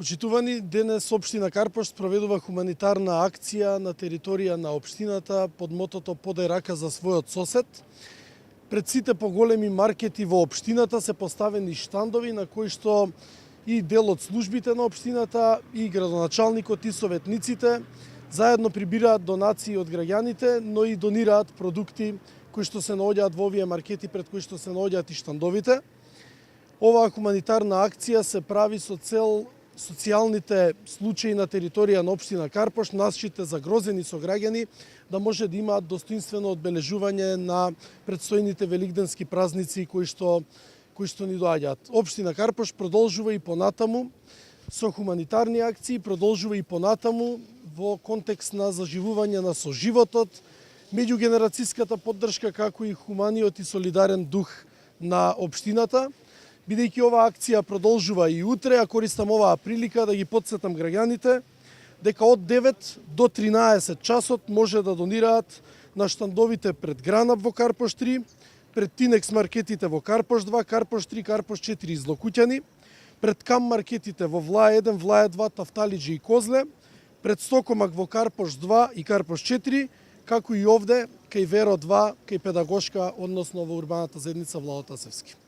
Почитувани, денес Општина Карпош проведува хуманитарна акција на територија на општината под мотото "Подај рака за својот сосед". Пред сите поголеми маркети во општината се поставени штандови на кои што и дел од службите на општината, и градоначалникот и советниците заедно прибираат донации од граѓаните, но и донираат продукти кои што се наоѓаат во овие маркети пред кои што се наоѓаат и штандовите. Оваа хуманитарна акција се прави со цел социјалните случаи на територија на општина Карпош, нашите загрозени сограѓани, да може да имаат достоинствено одбележување на предстојните великденски празници кои што ни доаѓаат. Општина Карпош продолжува и понатаму со хуманитарни акции, продолжува и понатаму во контекст на заживување на соживотот, меѓугенерацијската поддршка, како и хуманиот и солидарен дух на општината. Бидејќи оваа акција продолжува и утре, а користам оваа прилика да ги потсетам граѓаните дека од 9 до 13 часот може да донираат на штандовите пред Гранап во Карпош 3, пред Тинекс маркетите во Карпош 2, Карпош 3, Карпош 4 и Злокуќани, пред Кам маркетите во Влаја 1, Влаја 2, Тафталиџи и Козле, пред Стокомак во Карпош 2 и Карпош 4, како и овде кај Веро 2, кај педагошка, односно во урбаната заедница Владо Тасевски.